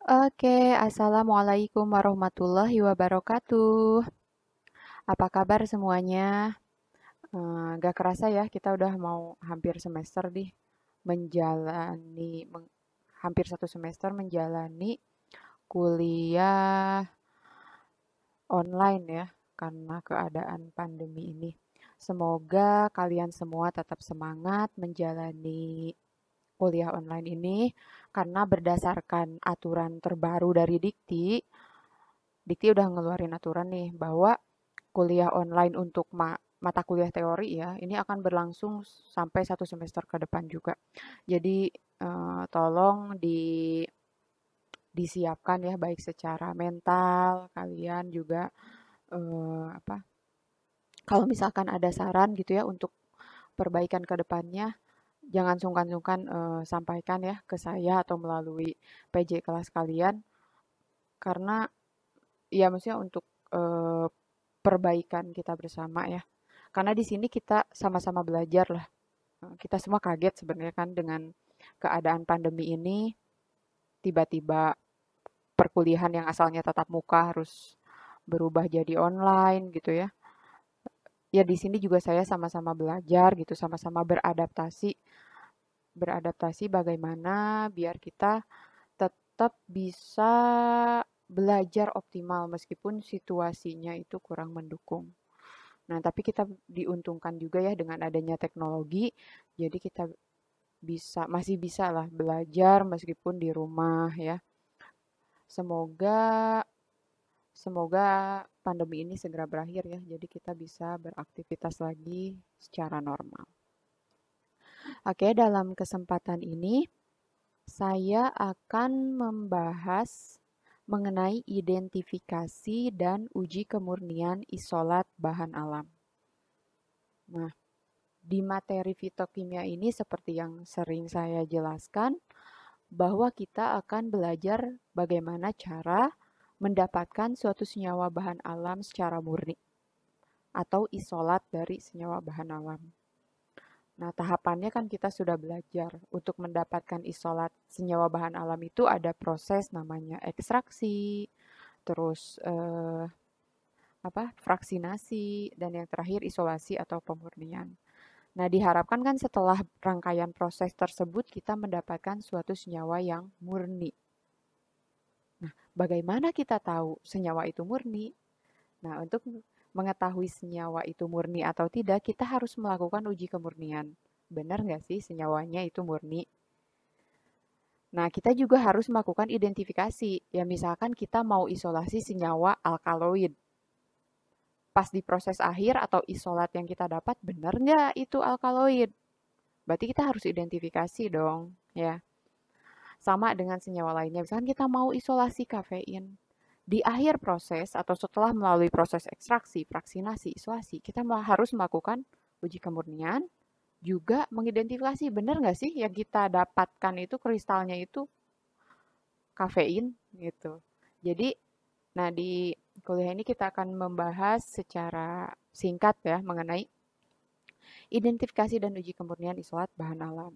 Oke, Assalamualaikum warahmatullahi wabarakatuh. Apa kabar semuanya? Gak kerasa ya, kita udah mau hampir semester nih, hampir satu semester menjalani kuliah online ya, karena keadaan pandemi ini. Semoga kalian semua tetap semangat menjalani kuliah online ini, karena berdasarkan aturan terbaru dari Dikti udah ngeluarin aturan nih bahwa kuliah online untuk mata kuliah teori ya, ini akan berlangsung sampai satu semester ke depan juga. Jadi tolong disiapkan ya baik secara mental, kalian juga apa? Kalau misalkan ada saran gitu ya untuk perbaikan ke depannya, jangan sungkan-sungkan sampaikan ya ke saya atau melalui PJ kelas kalian karena ya maksudnya untuk eh, perbaikan kita bersama ya. Karena di sini kita sama-sama belajar lah. Kita semua kaget sebenarnya kan dengan keadaan pandemi ini, tiba-tiba perkuliahan yang asalnya tatap muka harus berubah jadi online gitu ya. Ya di sini juga saya sama-sama belajar gitu, sama-sama beradaptasi, beradaptasi bagaimana biar kita tetap bisa belajar optimal meskipun situasinya itu kurang mendukung. Nah, tapi kita diuntungkan juga ya dengan adanya teknologi, jadi kita masih bisa lah belajar meskipun di rumah ya. Semoga semoga pandemi ini segera berakhir ya, jadi kita bisa beraktivitas lagi secara normal. Oke, dalam kesempatan ini saya akan membahas mengenai identifikasi dan uji kemurnian isolat bahan alam. Nah, di materi fitokimia ini seperti yang sering saya jelaskan, bahwa kita akan belajar bagaimana cara mendapatkan suatu senyawa bahan alam secara murni atau isolat dari senyawa bahan alam. Nah, tahapannya kan kita sudah belajar. Untuk mendapatkan isolat senyawa bahan alam itu ada proses namanya ekstraksi, terus fraksinasi, dan yang terakhir isolasi atau pemurnian. Nah, diharapkan kan setelah rangkaian proses tersebut kita mendapatkan suatu senyawa yang murni. Nah, bagaimana kita tahu senyawa itu murni? Nah, untuk mengetahui senyawa itu murni atau tidak, kita harus melakukan uji kemurnian. Benar nggak sih senyawanya itu murni? Nah, kita juga harus melakukan identifikasi. Ya, misalkan kita mau isolasi senyawa alkaloid. Pas di proses akhir atau isolat yang kita dapat, benar nggak itu alkaloid? Berarti kita harus identifikasi dong, ya. Sama dengan senyawa lainnya, misalkan kita mau isolasi kafein. Di akhir proses atau setelah melalui proses ekstraksi, fraksinasi, isolasi, kita harus melakukan uji kemurnian, juga mengidentifikasi benar nggak sih yang kita dapatkan itu kristalnya itu kafein gitu. Jadi, nah di kuliah ini kita akan membahas secara singkat ya mengenai identifikasi dan uji kemurnian isolat bahan alam.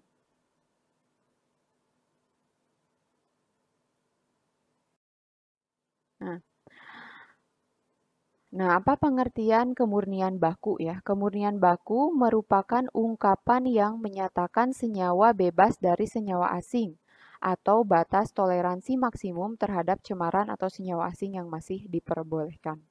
Nah, Nah, apa pengertian kemurnian baku ya? Kemurnian baku merupakan ungkapan yang menyatakan senyawa bebas dari senyawa asing atau batas toleransi maksimum terhadap cemaran atau senyawa asing yang masih diperbolehkan.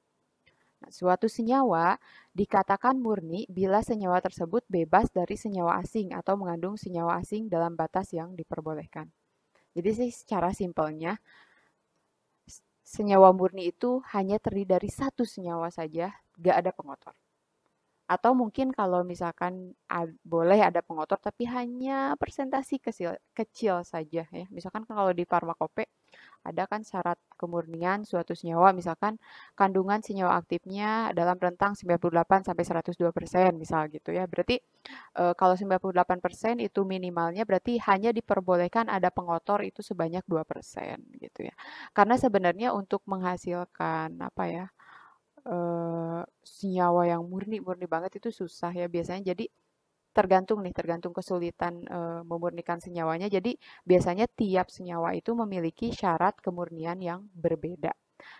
Nah, suatu senyawa dikatakan murni bila senyawa tersebut bebas dari senyawa asing atau mengandung senyawa asing dalam batas yang diperbolehkan. Jadi sih secara simpelnya senyawa murni itu hanya terdiri dari satu senyawa saja, gak ada pengotor. Atau mungkin kalau misalkan boleh ada pengotor tapi hanya persentase kecil, kecil saja ya. Misalkan kalau di farmakope ada kan syarat kemurnian suatu senyawa, misalkan kandungan senyawa aktifnya dalam rentang 98 sampai 102% misal gitu ya. Berarti kalau 98% itu minimalnya berarti hanya diperbolehkan ada pengotor itu sebanyak 2% gitu ya. Karena sebenarnya untuk menghasilkan apa ya senyawa yang murni-murni banget itu susah ya biasanya. Jadi tergantung kesulitan memurnikan senyawanya. Jadi biasanya tiap senyawa itu memiliki syarat kemurnian yang berbeda.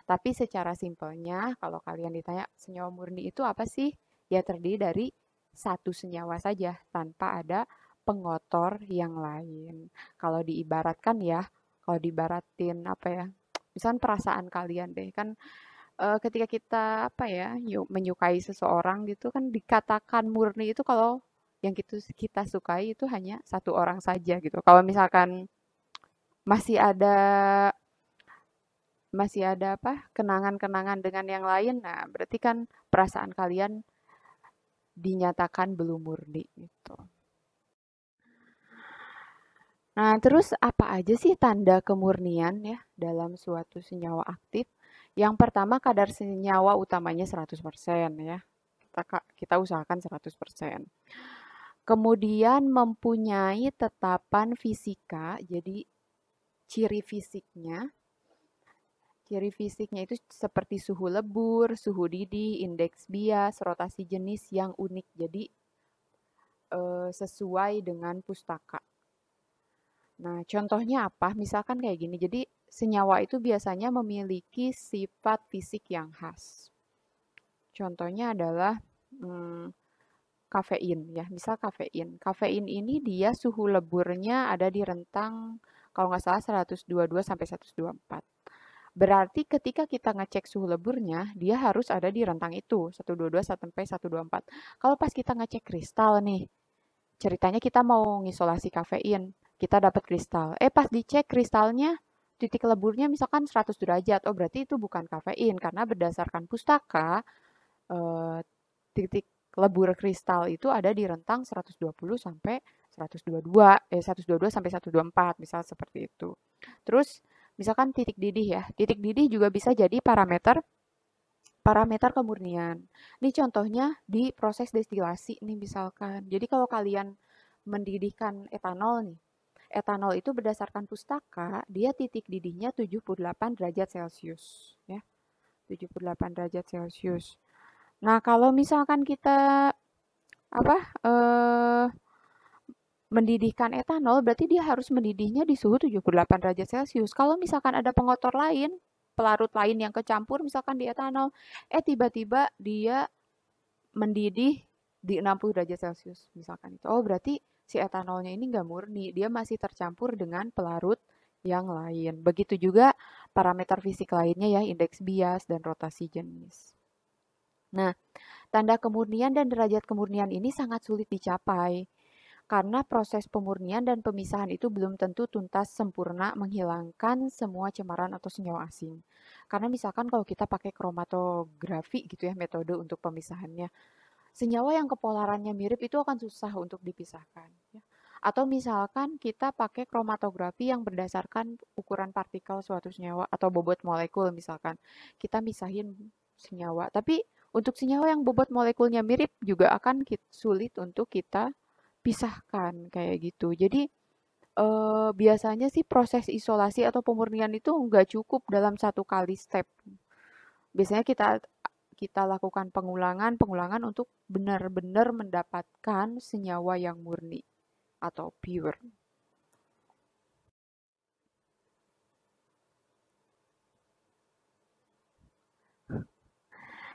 Tapi secara simpelnya, kalau kalian ditanya senyawa murni itu apa sih? Ya terdiri dari satu senyawa saja tanpa ada pengotor yang lain. Kalau diibaratkan ya, kalau diibaratin apa ya? Misalkan perasaan kalian deh, kan ketika kita apa ya, menyukai seseorang gitu kan dikatakan murni itu kalau yang kita sukai itu hanya satu orang saja gitu. Kalau misalkan masih ada masih ada apa kenangan-kenangan dengan yang lain, nah berarti kan perasaan kalian dinyatakan belum murni gitu. Nah, terus apa aja sih tanda kemurnian ya dalam suatu senyawa aktif? Yang pertama kadar senyawa utamanya 100% ya. Kita usahakan 100%. Kemudian mempunyai tetapan fisika, jadi ciri fisiknya. Ciri fisiknya itu seperti suhu lebur, suhu didih, indeks bias, rotasi jenis yang unik. Jadi sesuai dengan pustaka. Nah, contohnya apa? Misalkan kayak gini. Jadi senyawa itu biasanya memiliki sifat fisik yang khas. Contohnya adalah hmm, kafein ya, misal kafein. Kafein ini dia suhu leburnya ada di rentang kalau nggak salah 122 sampai 124. Berarti ketika kita ngecek suhu leburnya, dia harus ada di rentang itu, 122 sampai 124. Kalau pas kita ngecek kristal nih, ceritanya kita mau ngisolasi kafein, kita dapat kristal. Pas dicek kristalnya, titik leburnya misalkan 100 derajat. Oh, berarti itu bukan kafein karena berdasarkan pustaka eh, titik lebur kristal itu ada di rentang 120 sampai 122, 122 sampai 124, misal seperti itu. Terus misalkan titik didih ya. Titik didih juga bisa jadi parameter parameter kemurnian. Ini contohnya di proses destilasi nih misalkan. Jadi kalau kalian mendidihkan etanol nih, etanol itu berdasarkan pustaka, dia titik didihnya 78 derajat Celcius ya. 78 derajat Celcius. Nah, kalau misalkan kita apa eh mendidihkan etanol berarti dia harus mendidihnya di suhu 78 derajat Celcius. Kalau misalkan ada pengotor lain, pelarut lain yang kecampur misalkan di etanol, tiba-tiba dia mendidih di 60 derajat Celcius misalkan itu. Oh, berarti si etanolnya ini nggak murni, dia masih tercampur dengan pelarut yang lain. Begitu juga parameter fisik lainnya ya, indeks bias dan rotasi jenis. Nah, tanda kemurnian dan derajat kemurnian ini sangat sulit dicapai karena proses pemurnian dan pemisahan itu belum tentu tuntas sempurna menghilangkan semua cemaran atau senyawa asing. Karena misalkan kalau kita pakai kromatografi gitu ya metode untuk pemisahannya, senyawa yang kepolarannya mirip itu akan susah untuk dipisahkan. Ya. Atau misalkan kita pakai kromatografi yang berdasarkan ukuran partikel suatu senyawa atau bobot molekul misalkan. Kita misahin senyawa. Tapi untuk senyawa yang bobot molekulnya mirip juga akan sulit untuk kita pisahkan kayak gitu. Jadi biasanya sih proses isolasi atau pemurnian itu nggak cukup dalam satu kali step. Biasanya kita kita lakukan pengulangan untuk benar-benar mendapatkan senyawa yang murni atau pure.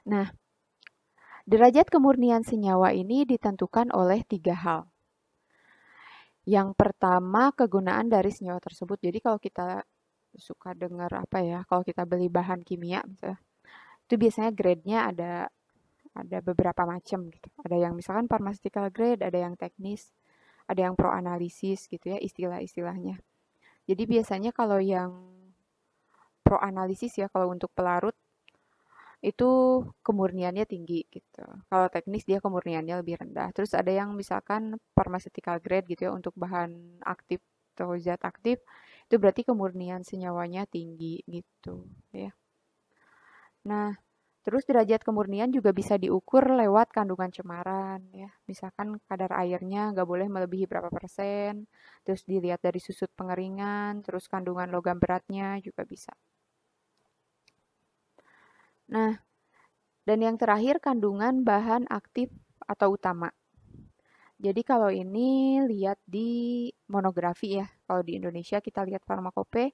Nah, derajat kemurnian senyawa ini ditentukan oleh tiga hal. Yang pertama, kegunaan dari senyawa tersebut. Jadi kalau kita suka dengar apa ya, kalau kita beli bahan kimia misalnya, itu biasanya grade-nya ada beberapa macam gitu. Ada yang misalkan pharmaceutical grade, ada yang teknis, ada yang pro analisis gitu ya istilah-istilahnya. Jadi biasanya kalau yang pro analisis ya kalau untuk pelarut itu kemurniannya tinggi gitu. Kalau teknis dia kemurniannya lebih rendah. Terus ada yang misalkan pharmaceutical grade gitu ya untuk bahan aktif atau zat aktif itu berarti kemurnian senyawanya tinggi gitu ya. Nah, terus derajat kemurnian juga bisa diukur lewat kandungan cemaran ya. Misalkan kadar airnya nggak boleh melebihi berapa persen, terus dilihat dari susut pengeringan, terus kandungan logam beratnya juga bisa. Nah, dan yang terakhir kandungan bahan aktif atau utama. Jadi kalau ini lihat di monografi ya. Kalau di Indonesia kita lihat farmakope,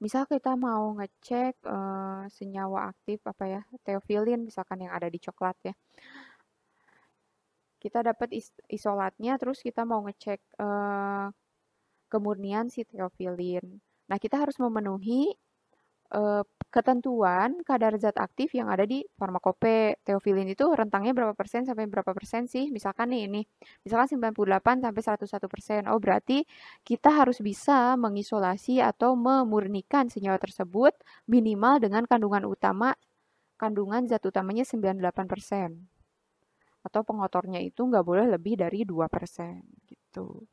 misal kita mau ngecek senyawa aktif apa ya, teofilin misalkan yang ada di coklat ya. Kita dapat isolatnya, terus kita mau ngecek kemurnian si teofilin. Nah, kita harus memenuhi ketentuan kadar zat aktif yang ada di farmakope. Teofilin itu rentangnya berapa persen sampai berapa persen sih? Misalkan nih ini, misalkan 98 sampai 101%. Oh, berarti kita harus bisa mengisolasi atau memurnikan senyawa tersebut minimal dengan kandungan zat utamanya 98%. Atau pengotornya itu nggak boleh lebih dari 2% gitu.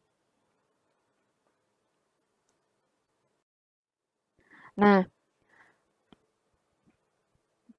Nah,